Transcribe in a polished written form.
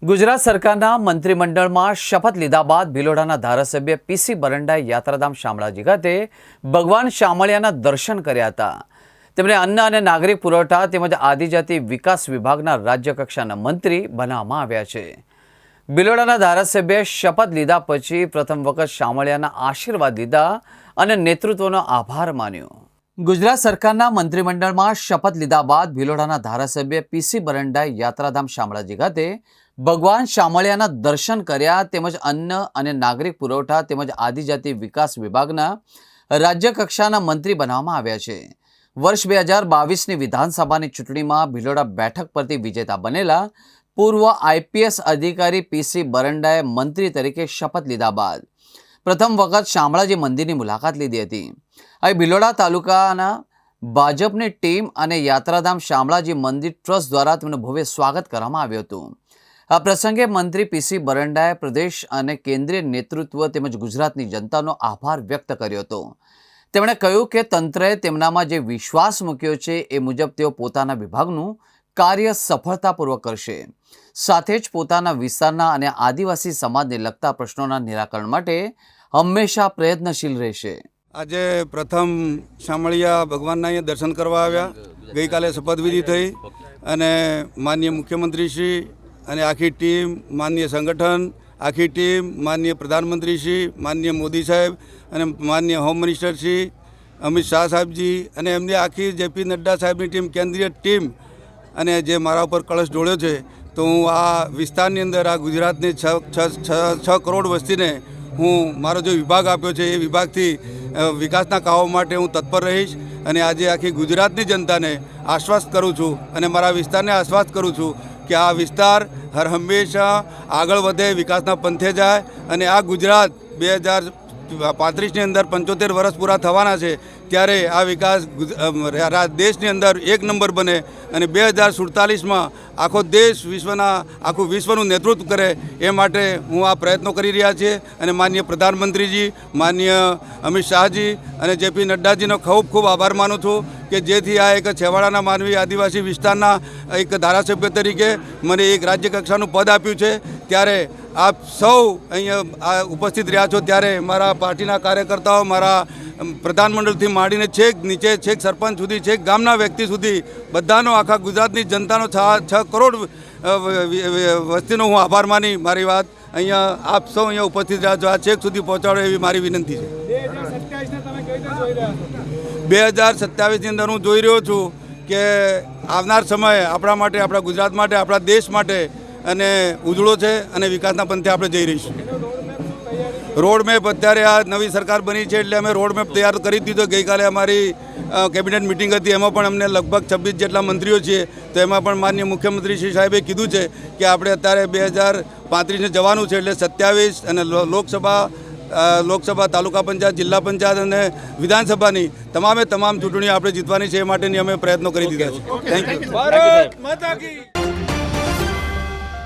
ગુજરાત સરકારના મંત્રીમંડળમાં શપથ લીધા બાદ ભિલોડાના ધારાસભ્ય પીસી બરંડાએ યાત્રાધામ શામળાજી ખાતે ભગવાન શામળિયાના દર્શન કર્યા હતા। તેમણે અન્ન અને નાગરિક પુરવઠા તેમજ આદિજાતિ વિકાસ વિભાગના રાજ્ય કક્ષાના મંત્રી બનાવવામાં આવ્યા છે। ભિલોડાના ધારાસભ્યએ શપથ લીધા પછી પ્રથમ વખત શામળિયાના આશીર્વાદ લીધા અને નેતૃત્વનો આભાર માન્યો। ગુજરાત સરકારના મંત્રીમંડળમાં શપથ લીધા બાદ ભિલોડાના ધારાસભ્ય પીસી બરંડાએ યાત્રાધામ શામળાજી ખાતે ભગવાન શામળિયાના દર્શન કર્યા તેમજ અન્ન અને નાગરિક પુરવઠા તેમજ આદિજાતિ વિકાસ વિભાગના રાજ્ય કક્ષાના મંત્રી બનાવવામાં આવ્યા છે। વર્ષ 2022ની વિધાનસભાની ચૂંટણીમાં ભિલોડા બેઠક પરથી વિજેતા બનેલા પૂર્વ આઈપીએસ અધિકારી પીસી બરંડાએ મંત્રી તરીકે શપથ લીધા બાદ પ્રથમ વખત શામળાજી મંદિરની મુલાકાત લીધી હતી। અહીં ભિલોડા તાલુકાના ભાજપની ટીમ અને યાત્રાધામ શામળાજી મંદિર ટ્રસ્ટ દ્વારા તેમનું ભવ્ય સ્વાગત કરવામાં આવ્યું હતું। આ પ્રસંગે મંત્રી પીસી બરંડાએ પ્રદેશ અને કેન્દ્રીય નેતૃત્વ તેમજ ગુજરાતની જનતાનો આભાર વ્યક્ત કર્યો હતો। તેમણે કહ્યું કે તંત્રએ તેમનામાં જે વિશ્વાસ મૂક્યો છે એ મુજબ તેઓ પોતાના વિભાગનું કાર્ય સફળતાપૂર્વક કરશે, સાથે જ પોતાના વિસ્તારના અને આદિવાસી સમાજને લગતા પ્રશ્નોના નિરાકરણ માટે હંમેશા પ્રયત્નશીલ રહેશે। આજે પ્રથમ શામળિયા ભગવાનના અહીંયા દર્શન કરવા આવ્યા। ગઈકાલે શપથવિધિ થઈ અને માનનીય મુખ્યમંત્રીશ્રી અને આખી ટીમ, માનનીય સંગઠન, આખી ટીમ, માનનીય પ્રધાનમંત્રીશ્રી, માનનીય મોદી સાહેબ અને માનનીય હોમ મિનિસ્ટરશ્રી અમિત શાહ સાહેબજી અને એમની આખી જેપી નડ્ડા સાહેબની ટીમ, કેન્દ્રીય ટીમ અને જે મારા ઉપર કળશ ઢોળ્યો છે, તો હું આ વિસ્તારની અંદર આ ગુજરાતની 6 કરોડ વસ્તીને હું મારો જે વિભાગ આપ્યો છે એ વિભાગથી વિકાસના કામો માટે હું તત્પર રહીશ અને આજે આખી ગુજરાતની જનતાને આશ્વસ્ત કરું છું અને મારા વિસ્તારને આશ્વસ્ત કરું છું કે આ વિસ્તાર હર હંમેશા આગળ વધે, વિકાસના પંથે જાય અને આ ગુજરાત 2035ની અંદર 75 વર્ષ પૂરા થવાના છે ત્યારે આ વિકાસ દેશની અંદર એક નંબર બને અને 2047માં આખો દેશ આખું વિશ્વનું નેતૃત્વ કરે એ માટે હું આ પ્રયત્નો કરી રહ્યા છીએ અને માનનીય પ્રધાનમંત્રીજી, માનનીય અમિત શાહજી અને જેપી નડ્ડાજીનો ખૂબ ખૂબ આભાર માનું છું કે જેથી આ એક છેવાડાના માનવી આદિવાસી વિસ્તારના એક ધારાસભ્ય તરીકે મને એક રાજ્ય કક્ષાનું પદ આપ્યું છે। ત્યારે આપ સૌ અહીંયા ઉપસ્થિત રહ્યા છો ત્યારે મારા પાર્ટીના કાર્યકર્તાઓ, મારા પ્રધાનમંડળથી માંડીને છેક નીચે, છેક સરપંચ સુધી, છેક ગામના વ્યક્તિ સુધી બધાનો, આખા ગુજરાતની જનતાનો 6 કરોડ વસ્તીનો હું આભાર માની મારી વાત અહીંયા આપ સૌ અહીંયા ઉપસ્થિત રહ્યા છો આ છેક સુધી પહોંચાડો એવી મારી વિનંતી છે। 2027ની અંદર હું જોઈ રહ્યો છું કે આવનાર સમય આપણા માટે, આપણા ગુજરાત માટે, આપણા દેશ માટે અને ઉજળો છે અને વિકાસના પંથે આપણે જઈ રહીશું। રોડમેપ અત્યારે આ નવી સરકાર બની છે એટલે અમે રોડમેપ તૈયાર કરી દીધો। ગઈકાલે અમારી કેબિનેટ મિટિંગ હતી, એમાં પણ અમને લગભગ 26 જેટલા મંત્રીઓ છીએ, તો એમાં પણ માનનીય મુખ્યમંત્રી શ્રી સાહેબે કીધું છે કે આપણે અત્યારે 2035ને જવાનું છે એટલે 27 અને લોકસભા, તાલુકા પંચાયત, જિલ્લા પંચાયત અને વિધાનસભાની તમામ ચૂંટણીઓ આપણે જીતવાની છે એ માટેની અમે પ્રયત્નો કરી દીધા છે। Thank you.